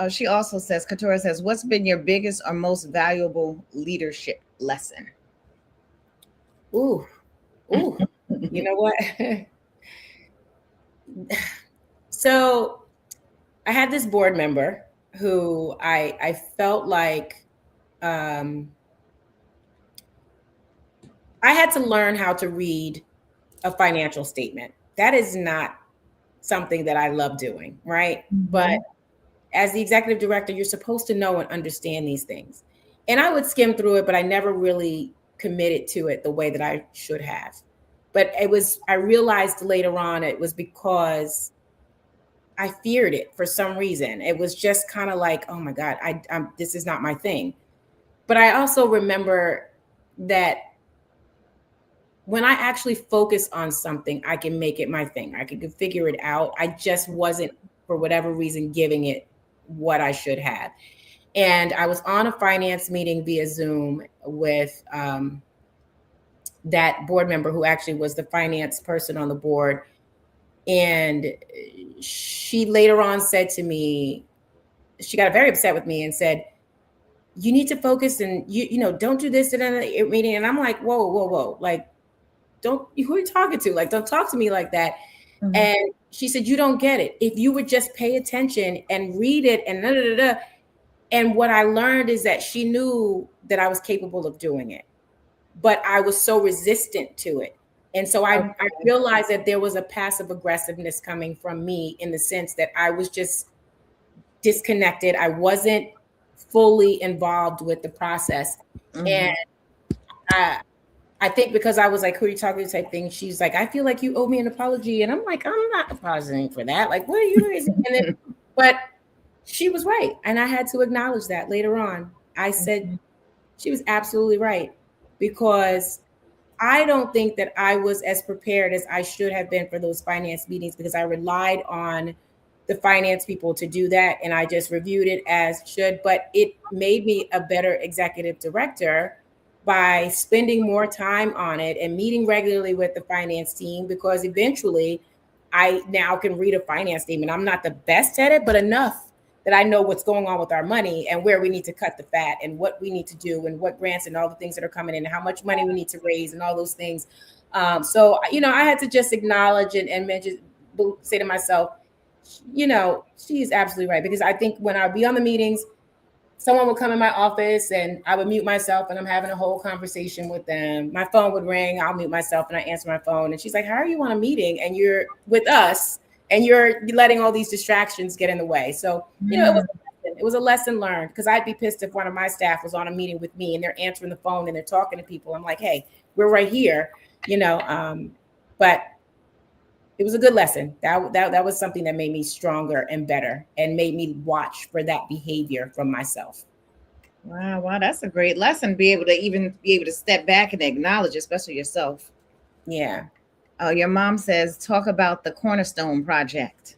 She also says, Katora says, what's been your biggest or most valuable leadership lesson? Ooh, you know what? So I had this board member who I felt like I had to learn how to read a financial statement. That is not something that I love doing, right? Mm-hmm. But as the executive director, you're supposed to know and understand these things. And I would skim through it, but I never really committed to it the way that I should have. But I realized later on, it was because I feared it for some reason. It was just kind of like, oh my God, this is not my thing. But I also remember that when I actually focus on something, I can make it my thing. I can figure it out. I just wasn't, for whatever reason, giving it what I should have. And I was on a finance meeting via Zoom with that board member who actually was the finance person on the board. And she later on said to me, she got very upset with me and said, you need to focus and don't do this in a meeting. And I'm like, whoa. Like, who are you talking to? Like, don't talk to me like that. Mm-hmm. And she said, you don't get it. If you would just pay attention and read it and da, da, da, da. And what I learned is that she knew that I was capable of doing it, but I was so resistant to it. And so I realized that there was a passive aggressiveness coming from me in the sense that I was just disconnected. I wasn't fully involved with the process. Mm-hmm. And I think because I was like, who are you talking to type thing, she's like, I feel like you owe me an apology. And I'm like, I'm not apologizing for that. Like, what are you? And then, but she was right. And I had to acknowledge that later on. I said, she was absolutely right, because I don't think that I was as prepared as I should have been for those finance meetings, because I relied on the finance people to do that. And I just reviewed it as should, but it made me a better executive director by spending more time on it and meeting regularly with the finance team, because eventually I now can read a finance statement. I'm not the best at it, but enough that I know what's going on with our money and where we need to cut the fat and what we need to do and what grants and all the things that are coming in and how much money we need to raise and all those things. So, I had to just acknowledge and mention, say to myself, she's absolutely right. Because I think when I'd be on the meetings, someone would come in my office and I would mute myself and I'm having a whole conversation with them. My phone would ring, I'll mute myself and I answer my phone. And she's like, how are you on a meeting and you're with us and you're letting all these distractions get in the way? So, it was a lesson learned, because I'd be pissed if one of my staff was on a meeting with me and they're answering the phone and they're talking to people. I'm like, hey, we're right here, but it was a good lesson. That was something that made me stronger and better and made me watch for that behavior from myself. Wow, that's a great lesson. Be able to step back and acknowledge, especially yourself. Yeah. Oh, your mom says, talk about the Cornerstone Project.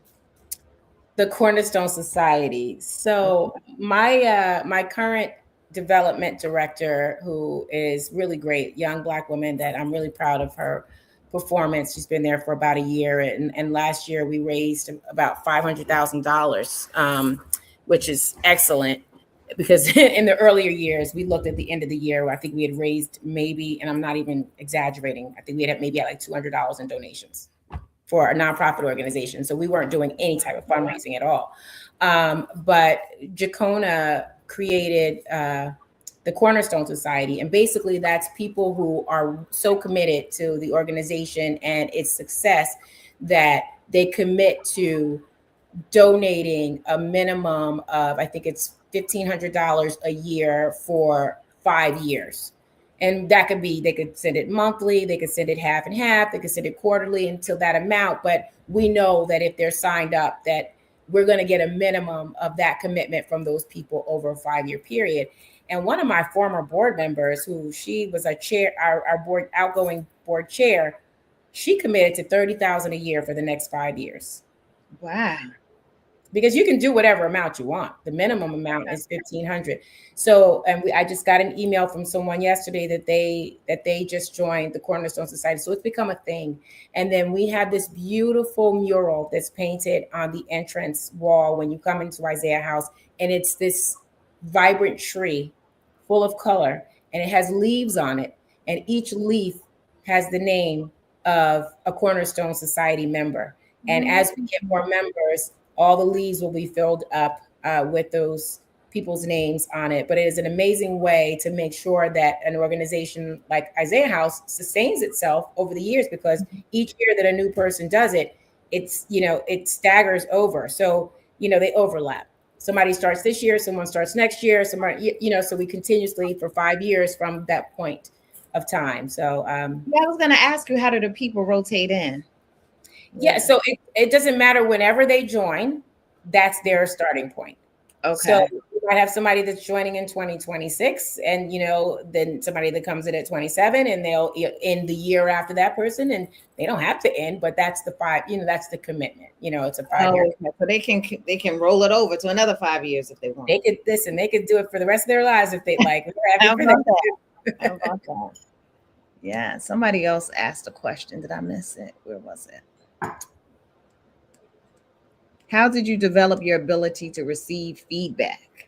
The Cornerstone Society. So my current development director, who is really great, young Black woman that I'm really proud of her performance. She's been there for about a year, and last year we raised about $500,000, which is excellent, because in the earlier years we looked at the end of the year, I think we had raised maybe, and I'm not even exaggerating, I think we had maybe like $200 in donations for a nonprofit organization. So we weren't doing any type of fundraising at all. But Jacona created the Cornerstone Society. And basically that's people who are so committed to the organization and its success that they commit to donating a minimum of, I think it's $1,500 a year for 5 years. And that could be, they could send it monthly, they could send it half and half, they could send it quarterly until that amount. But we know that if they're signed up, that we're going to get a minimum of that commitment from those people over a 5-year period. And one of my former board members, who she was a chair, our board outgoing board chair, she committed to $30,000 a year for the next 5 years. Wow. Because you can do whatever amount you want. The minimum amount is $1,500. So, and I just got an email from someone yesterday that they just joined the Cornerstone Society. So it's become a thing. And then we have this beautiful mural that's painted on the entrance wall when you come into Isaiah House, and it's this vibrant tree full of color, and it has leaves on it, and each leaf has the name of a Cornerstone Society member. And as we get more members, all the leaves will be filled up with those people's names on it. But it is an amazing way to make sure that an organization like Isaiah House sustains itself over the years, because each year that a new person does it, it staggers over. So, they overlap. Somebody starts this year, someone starts next year, somebody, so we continuously for 5 years from that point of time. So I was going to ask you, how do the people rotate in? Yeah, so it doesn't matter, whenever they join, that's their starting point. Okay. So you might have somebody that's joining in 2026, and then somebody that comes in at 27, and they'll end the year after that person, and they don't have to end, but that's the 5. That's the commitment. It's a 5-year. Okay. So they can roll it over to another 5 years if they want. They could listen. They could do it for the rest of their lives if they like. How about that? Yeah. Somebody else asked a question. Did I miss it? Where was it? How did you develop your ability to receive feedback?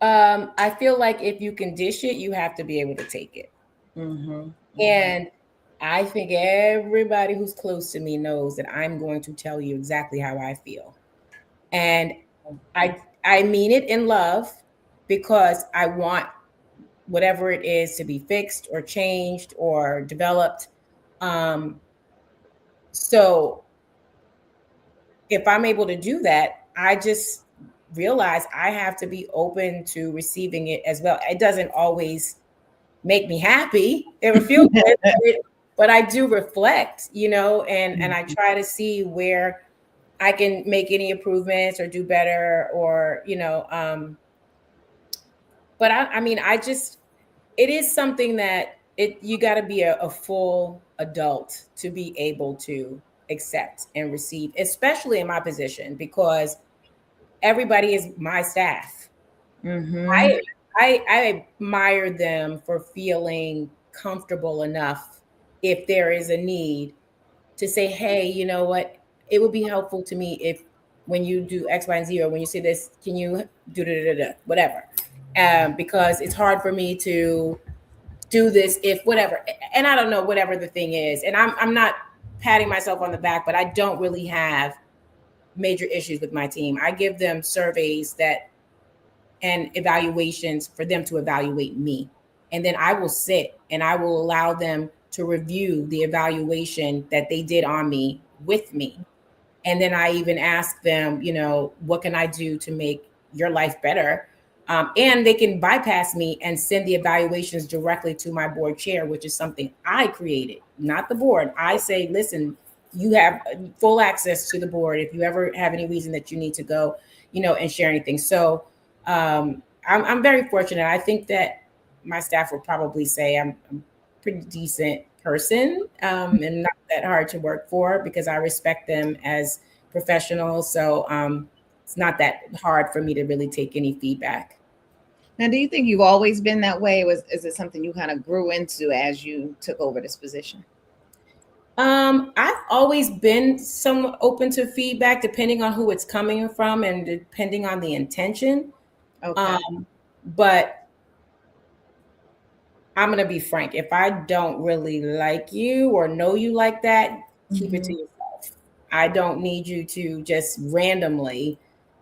I feel like if you can dish it, you have to be able to take it. Mm-hmm. Mm-hmm. And I think everybody who's close to me knows that I'm going to tell you exactly how I feel. And I mean it in love because I want whatever it is to be fixed or changed or developed. Um, so if I'm able to do that, I just realize I have to be open to receiving it as well. It doesn't always make me happy. It would feel good, but I do reflect, and I try to see where I can make any improvements or do better, or but I mean, it is something that you got to be a full adult to be able to accept and receive, especially in my position, because everybody is my staff. Mm-hmm. I admire them for feeling comfortable enough, if there is a need, to say, hey, you know what, it would be helpful to me if when you do X, Y, and Z, or when you say this, can you do whatever, because it's hard for me to do this if whatever. And I don't know, whatever the thing is, and I'm not patting myself on the back, but I don't really have major issues with my team. I give them surveys that and evaluations for them to evaluate me. And then I will sit and I will allow them to review the evaluation that they did on me with me. And then I even ask them, what can I do to make your life better? And they can bypass me and send the evaluations directly to my board chair, which is something I created, not the board. I say, listen, you have full access to the board if you ever have any reason that you need to go, and share anything. So I'm very fortunate. I think that my staff will probably say I'm a pretty decent person, and not that hard to work for, because I respect them as professionals. So it's not that hard for me to really take any feedback. Now, do you think you've always been that way? Is it something you kind of grew into as you took over this position? I've always been somewhat open to feedback, depending on who it's coming from and depending on the intention. Okay. Um, but I'm gonna be frank. If I don't really like you or know you like that, keep it to Mm-hmm. yourself. I don't need you to just randomly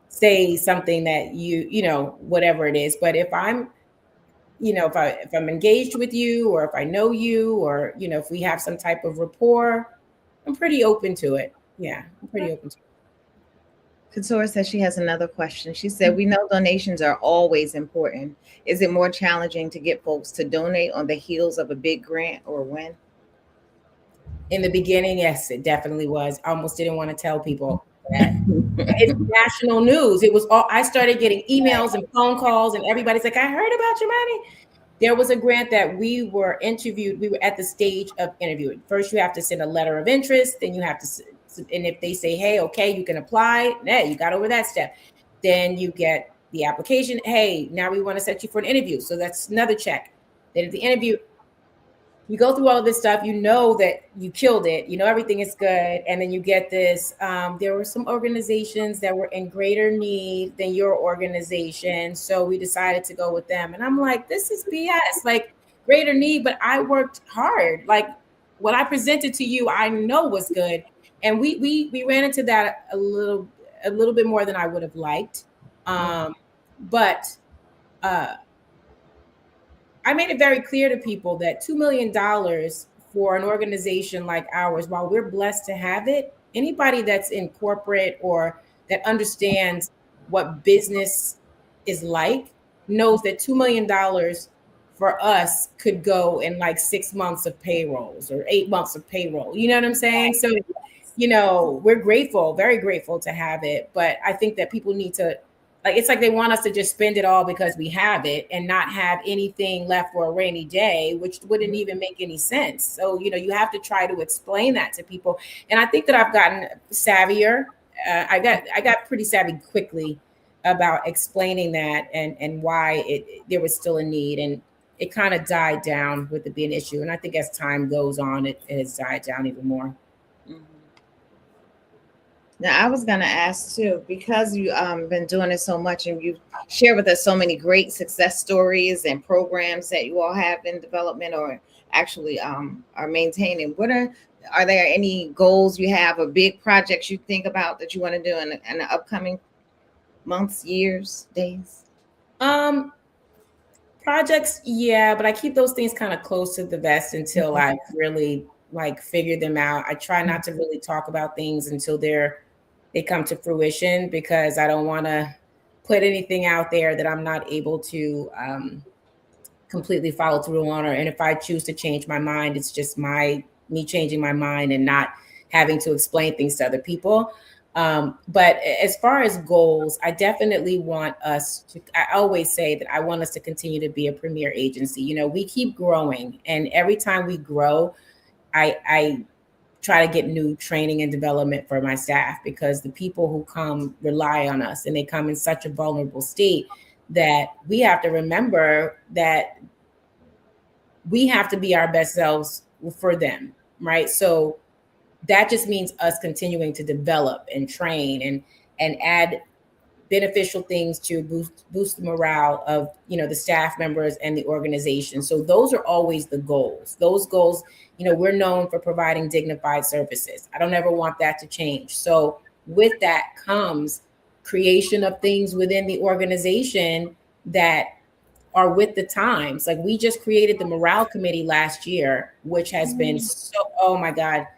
say something that whatever it is. But if I'm engaged with you, or if I know you, or if we have some type of rapport, I'm pretty open to it. Yeah, I'm pretty open to Katora says she has another question. She said, we know donations are always important. Is it more challenging to get folks to donate on the heels of a big grant or win? it. In the beginning, yes, it definitely was. I almost didn't want to tell people that. It's national news. It was all, I started getting emails and phone calls, and everybody's like, I heard about your money. There was a grant that we were interviewed. We were at the stage of interviewing. First, you have to send a letter of interest. Then you have to, and if they say, hey, okay, you can apply, you got over that step. Then you get the application. Hey, now we want to set you for an interview. So that's another check. Then at the interview, you go through all of this stuff, you know that you killed it, everything is good, and then you get this, there were some organizations that were in greater need than your organization, so we decided to go with them. And I'm like, this is BS. Like, greater need, but I worked hard. Like, what I presented to you, I know was good. And we ran into that a little bit more than I would have liked. But uh I made it very clear to people that $2 million for an organization like ours, while we're blessed to have it, anybody that's in corporate or that understands what business is like knows that $2 million for us could go in like 6 months of payrolls or 8 months of payroll. You know what I'm saying? So, we're grateful, very grateful to have it. But I think that people need to, like, it's like they want us to just spend it all because we have it and not have anything left for a rainy day, which wouldn't even make any sense. So, you have to try to explain that to people. And I think that I've gotten savvier. I got pretty savvy quickly about explaining that, and why there was still a need, and it kind of died down with it being an issue. And I think as time goes on, it has died down even more. Mhm. Now, I was going to ask too, because you been doing it so much and you share with us so many great success stories and programs that you all have in development or actually are maintaining. Are there any goals you have or big projects you think about that you want to do in the upcoming months, years, days? Um, Projects, yeah, but I keep those things kind of close to the vest until I really like figure them out. I try not to really talk about things until they come to fruition because I don't want to put anything out there that I'm not able to completely follow through on. Or and if I choose to change my mind, it's just me changing my mind and not having to explain things to other people. But as far as goals, I definitely want us to, I always say that I want us to continue to be a premier agency. You know, we keep growing, and every time we grow, I try to get new training and development for my staff because the people who come rely on us and they come in such a vulnerable state that we have to remember that we have to be our best selves for them, right? So that just means us continuing to develop and train and add beneficial things to boost the morale of the staff members and the organization. So those are always the goals. Those goals, we're known for providing dignified services. I don't ever want that to change. So with that comes creation of things within the organization that are with the times. Like we just created the morale committee last year, which has been so, oh my God,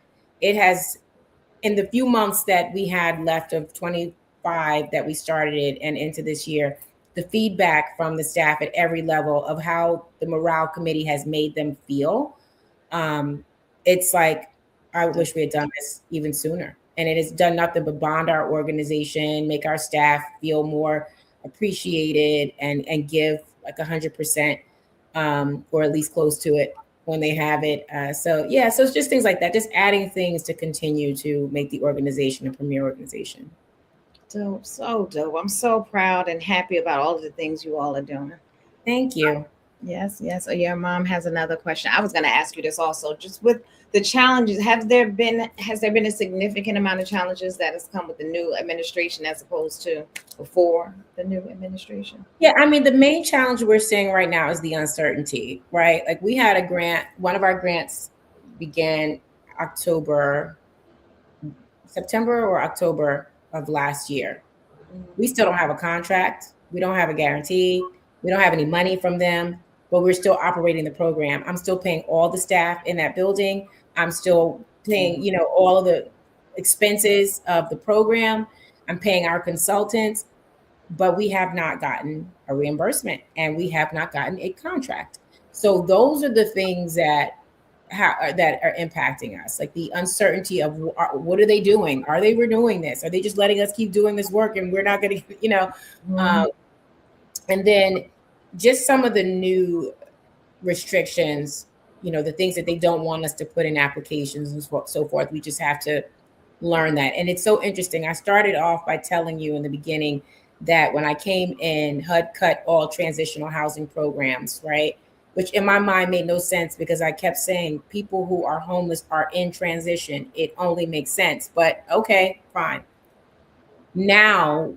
it has, in the few months that we had left of 25 that we started it and into this year, the feedback from the staff at every level of how the morale committee has made them feel. It's like, I wish we had done this even sooner. And it has done nothing but bond our organization, make our staff feel more appreciated and give like 100%, or at least close to it when they have it. So yeah, so it's just things like that, just adding things to continue to make the organization a premier organization. Dope, so dope. I'm so proud and happy about all of the things you all are doing. Thank you. Yes, yes. Oh, your mom has another question. I was going to ask you this also. Just with the challenges, has there been a significant amount of challenges that has come with the new administration as opposed to before the new administration? Yeah, I mean, the main challenge we're seeing right now is the uncertainty, right? Like we had a grant, one of our grants began October, September or October of last year. We still don't have a contract. We don't have a guarantee. We don't have any money from them, but we're still operating the program. I'm still paying all the staff in that building. I'm still paying, all of the expenses of the program. I'm paying our consultants, but we have not gotten a reimbursement and we have not gotten a contract. So those are the things that are impacting us, like the uncertainty of what are they doing? Are they renewing this? Are they just letting us keep doing this work and we're not going to, and then just some of the new restrictions, the things that they don't want us to put in applications and so forth. We just have to learn that. And it's so interesting. I started off by telling you in the beginning that when I came in, HUD cut all transitional housing programs, right? Which in my mind made no sense because I kept saying people who are homeless are in transition. It only makes sense. But okay, fine. Now,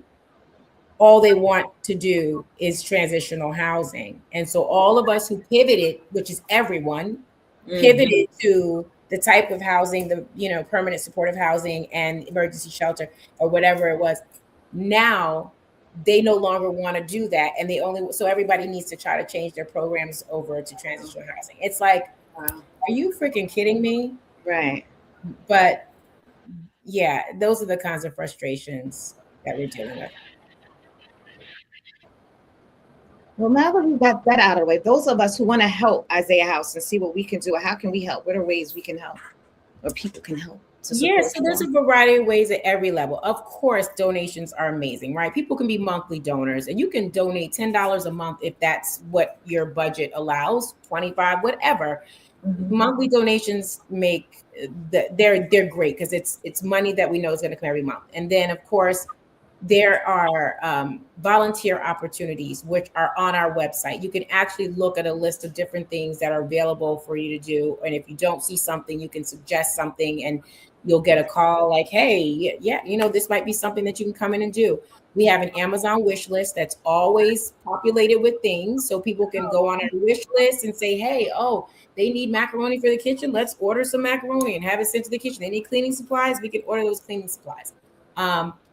all they want to do is transitional housing. And so all of us who pivoted, which is everyone, pivoted to the type of housing, the permanent supportive housing and emergency shelter or whatever it was. Now they no longer want to do that, and so everybody needs to try to change their programs over to transitional housing. It's like, wow, are you freaking kidding me? Right. But yeah, those are the kinds of frustrations that we're dealing with. Well, now that we got that out of the way, those of us who want to help Isaiah House and see what we can do, how can we help? What are ways we can help or people can help? Yeah, so there's a variety of ways at every level. Of course, donations are amazing, right? People can be monthly donors and you can donate $10 a month if that's what your budget allows, 25, whatever. Monthly donations they're great because it's money that we know is going to come every month. And then of course, there are volunteer opportunities which are on our website. You can actually look at a list of different things that are available for you to do. And if you don't see something, you can suggest something and you'll get a call like, hey, yeah, this might be something that you can come in and do. We have an Amazon wish list that's always populated with things. So people can go on our wish list and say, hey, oh, they need macaroni for the kitchen. Let's order some macaroni and have it sent to the kitchen. They need cleaning supplies. We can order those cleaning supplies.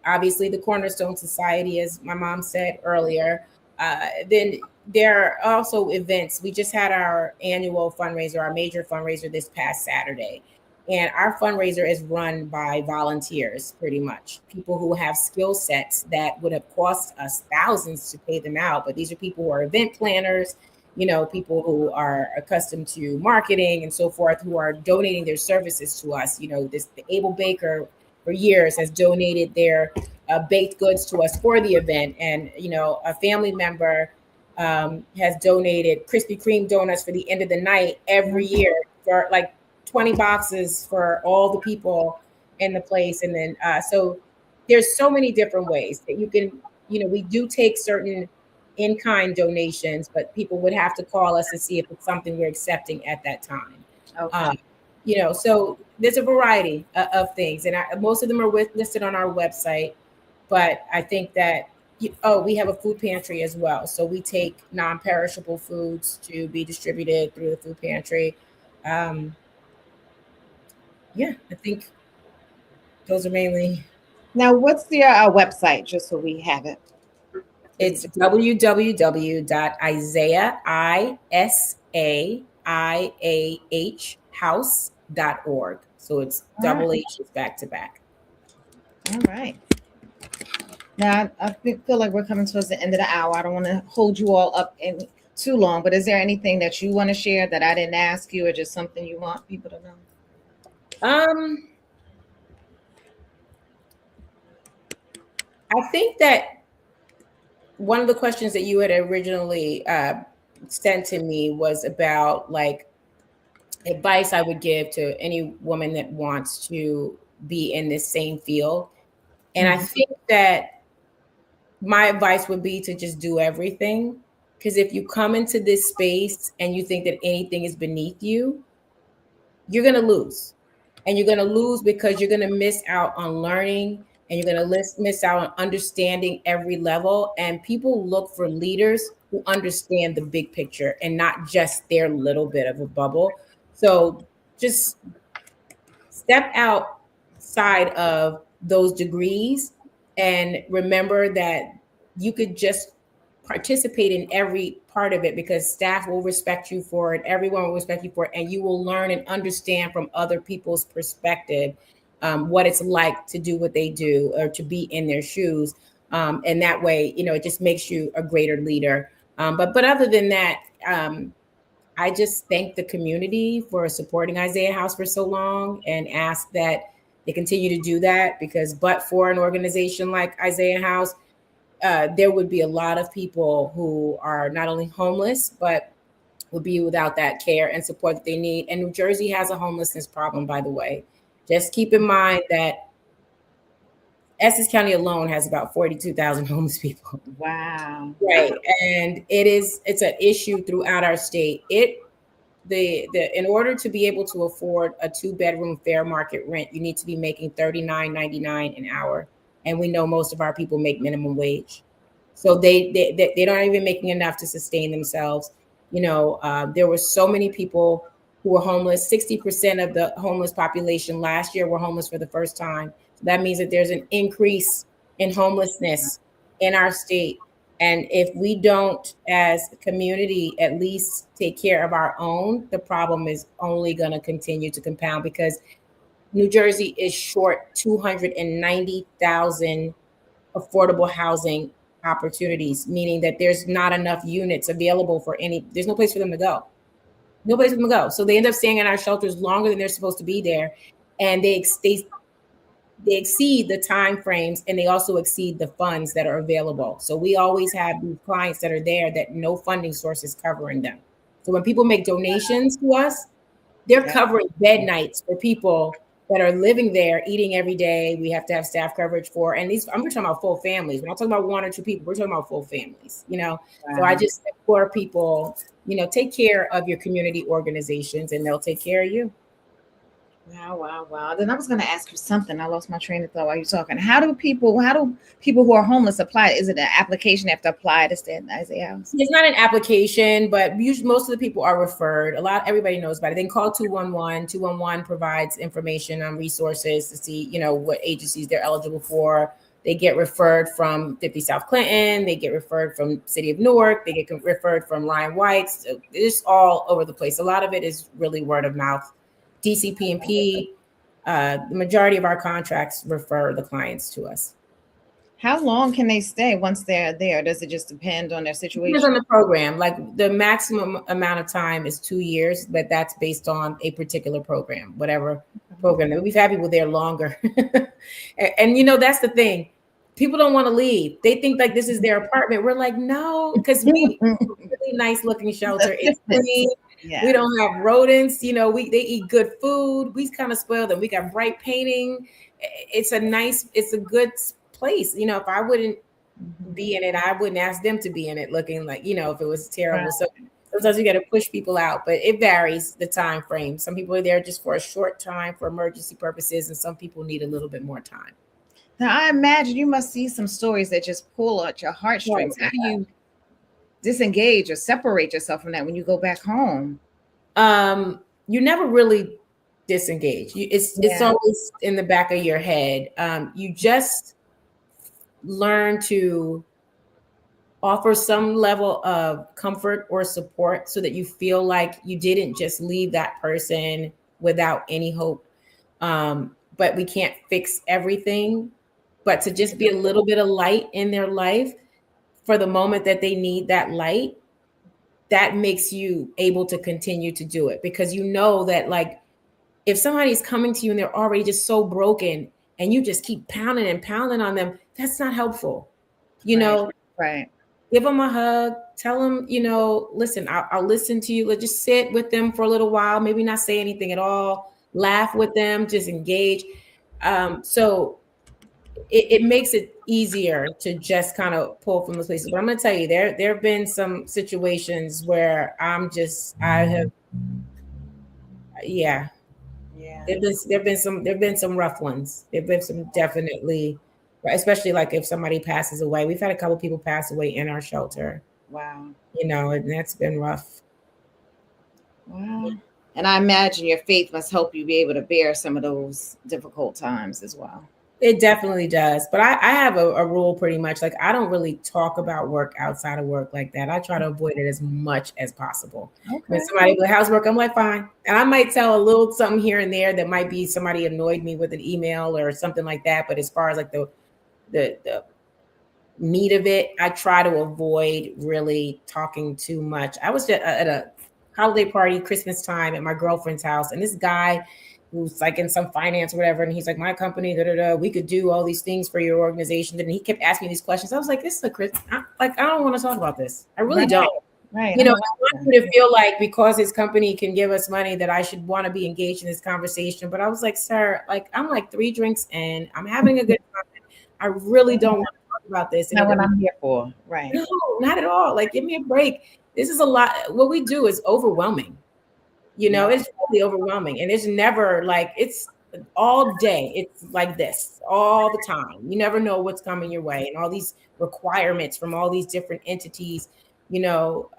Obviously, the Cornerstone Society, as my mom said earlier. Then there are also events. We just had our annual fundraiser, our major fundraiser this past Saturday. And our fundraiser is run by volunteers, pretty much people who have skill sets that would have cost us thousands to pay them out. But these are people who are event planners, people who are accustomed to marketing and so forth, who are donating their services to us. The Able Baker for years has donated their baked goods to us for the event. And, a family member has donated Krispy Kreme donuts for the end of the night every year for like 20 boxes for all the people in the place. And then, so there's so many different ways that you can, we do take certain in-kind donations, but people would have to call us and see if it's something we're accepting at that time. Okay. So there's a variety of things, and most of them are listed on our website. But I think that we have a food pantry as well, so we take non-perishable foods to be distributed through the food pantry. Um, yeah, I think those are mainly. Now, what's your website, just so we have it? It's www.isaiah So it's double H's back to back. All right. Now, I feel like we're coming towards the end of the hour. I don't want to hold you all up in too long, but is there anything that you want to share that I didn't ask you, or just something you want people to know? I think that one of the questions that you had originally sent to me was about like advice I would give to any woman that wants to be in this same field. And I think that my advice would be to just do everything. Because if you come into this space and you think that anything is beneath you, you're going to lose. And you're going to lose because you're going to miss out on learning, and you're going to miss out on understanding every level. And people look for leaders who understand the big picture and not just their little bit of a bubble. So just step outside of those degrees and remember that you could just participate in every part of it, because staff will respect you for it. Everyone will respect you for it. And you will learn and understand from other people's perspective what it's like to do what they do or to be in their shoes. And that way, it just makes you a greater leader. But other than that, I just thank the community for supporting Isaiah House for so long and ask that they continue to do that, because but for an organization like Isaiah House, there would be a lot of people who are not only homeless, but would be without that care and support that they need. And New Jersey has a homelessness problem, by the way. Just keep in mind that Essex County alone has about 42,000 homeless people. Wow. Right. And it's an issue throughout our state. In order to be able to afford a 2-bedroom fair market rent, you need to be making $39.99 an hour. And we know most of our people make minimum wage. So they're not even making enough to sustain themselves. There were so many people who were homeless. 60% of the homeless population last year were homeless for the first time. So that means that there's an increase in homelessness in our state. And if we don't, as a community, at least take care of our own, the problem is only going to continue to compound, because New Jersey is short 290,000 affordable housing opportunities, meaning that there's not enough units available there's no place for them to go. No place for them to go. So they end up staying in our shelters longer than they're supposed to be there. And they exceed the time frames, and they also exceed the funds that are available. So we always have these clients that are there that no funding source is covering them. So when people make donations to us, they're covering bed nights for people that are living there, eating every day. We have to have staff coverage for, and these, I'm talking about full families. We're not talking about 1 or 2 people. We're talking about full families, you know? So I Wow. just implore people, you know, take care of your community organizations and they'll take care of you. Wow, wow, wow. Then I was going to ask you something. I lost my train of thought while you're talking. How do people who are homeless apply? Is it an application they have to apply to stay in the Isaiah House? It's not an application, but usually most of the people are referred. Everybody knows about it. They can call 211. 211 provides information on resources to see, you know, what agencies they're eligible for. They get referred from 50 South Clinton. They get referred from City of Newark. They get referred from Ryan White's. It's all over the place. A lot of it is really word of mouth. DCP&P, the majority of our contracts refer the clients to us. How long can they stay once they're there? Does it just depend on their situation? Depends on the program. Like the maximum amount of time is 2 years, but that's based on a particular program, whatever program. We've had people there longer. And you know, that's the thing. People don't want to leave. They think like this is their apartment. We're like, no, because we really nice looking shelter. It's clean. Yeah. We don't have rodents, you know, they eat good food. We kind of spoil them. We got bright painting. It's a good place. You know, if I wouldn't be in it, I wouldn't ask them to be in it looking like, you know, if it was terrible. Right. So sometimes you got to push people out, but it varies the time frame. Some people are there just for a short time for emergency purposes, and some people need a little bit more time. Now, I imagine you must see some stories that just pull at your heartstrings. Right. How do you disengage or separate yourself from that when you go back home? You never really disengage. It's always in the back of your head. You just learn to offer some level of comfort or support so that you feel like you didn't just leave that person without any hope. But we can't fix everything, but to just be a little bit of light in their life for the moment that they need that light, that makes you able to continue to do it, because you know that, like, if somebody's coming to you and they're already just so broken and you just keep pounding and pounding on them, that's not helpful. You know, right. Give them a hug, tell them, you know, listen, I'll listen to you. Let's just sit with them for a little while, maybe not say anything at all, laugh with them, just engage. So it makes it easier to just kind of pull from those places. But I'm going to tell you, there have been some situations where there've been some rough ones. There've been some, definitely, especially like if somebody passes away. We've had a couple people pass away in our shelter. Wow. You know, and that's been rough. Wow. And I imagine your faith must help you be able to bear some of those difficult times as well. It definitely does. But I have a rule pretty much, like, I don't really talk about work outside of work like that. I try to avoid it as much as possible. Okay. When somebody with housework, I'm like, fine. And I might tell a little something here and there that might be somebody annoyed me with an email or something like that. But as far as like the meat of it, I try to avoid really talking too much. I was just at a holiday party, Christmas time, at my girlfriend's house, and this guy who's like in some finance or whatever, and he's like, my company, we could do all these things for your organization. And he kept asking me these questions. I was like, this is I don't want to talk about this. I really don't. Right. You know, I want you to feel like because his company can give us money that I should want to be engaged in this conversation. But I was like, sir, like, I'm like 3 drinks in, I'm having a good time. I really don't want to talk about this. Not what I'm here for. Right. No, not at all. Like, give me a break. This is a lot. What we do is overwhelming. You know, it's really overwhelming. And it's never like, it's all day. It's like this all the time. You never know what's coming your way, and all these requirements from all these different entities. You know,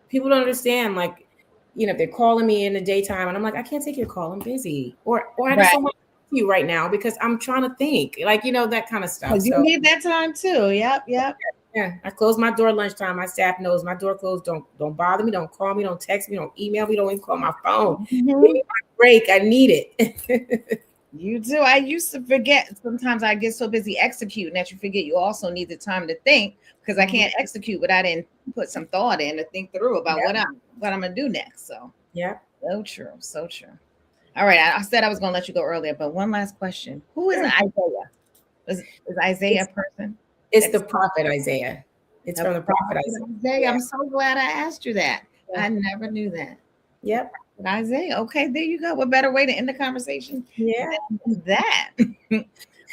people don't understand, like, you know, if they're calling me in the daytime and I'm like, I can't take your call, I'm busy. Or I just don't want to talk to you right now because I'm trying to think, like, you know, that kind of stuff. You need that time too. Yep. Yeah, I close my door lunchtime. My staff knows my door closed. Don't bother me. Don't call me. Don't text me. Don't email me. Don't even call my phone. Mm-hmm. Give me my break. I need it. You do. I used to forget. Sometimes I get so busy executing that you forget you also need the time to think, because I can't execute what I didn't put some thought in to think through about what I'm gonna do next. So so true. All right, I said I was gonna let you go earlier, but one last question: who is Isaiah? Is Isaiah a person? It's the prophet Isaiah. It's from the prophet Isaiah. I'm so glad I asked you that. I never knew that. Yep. With Isaiah. Okay, there you go. What better way to end the conversation Yeah. than that?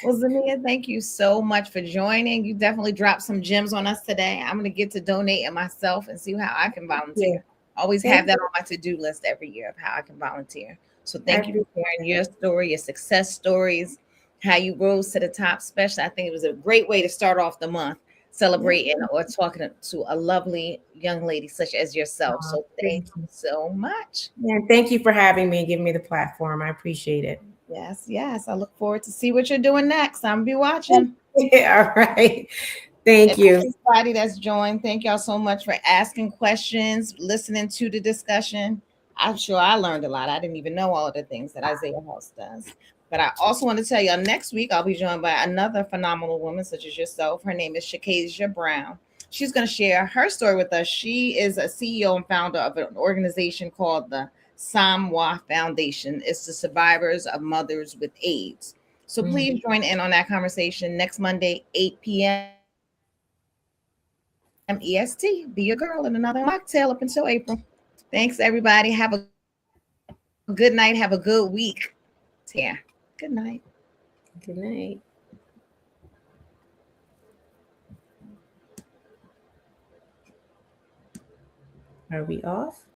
Well, Zamia, thank you so much for joining. You definitely dropped some gems on us today. I'm going to get to donating myself and see how I can Yeah. volunteer. Always have Thank that you. on my to-do list every year of how I can volunteer. So I thank you appreciate for sharing your that. story, your success stories, how you rose to the top. Especially, I think it was a great way to start off the month Yeah. celebrating or talking to a lovely young lady such as yourself. So thank Thank you you. so much. Yeah, thank you for having me and giving me the platform. I appreciate it. Yes, yes. I look forward to see what you're doing next. I'm gonna be watching. All right. Thank And you. everybody that's joined, thank y'all so much for asking questions, listening to the discussion. I'm sure I learned a lot. I didn't even know all of the things that Isaiah House does. But I also want to tell y'all next week I'll be joined by another phenomenal woman such as yourself. Her name is Shakasia Brown. She's going to share her story with us. She is a CEO and founder of an organization called the Samwa Foundation. It's the survivors of mothers with AIDS. So please join in on that conversation next Monday, 8 p.m. EST. Be your girl and another mocktail up until April. Thanks, everybody. Have a good night. Have a good week. Take care. Good night. Good night. Are we off?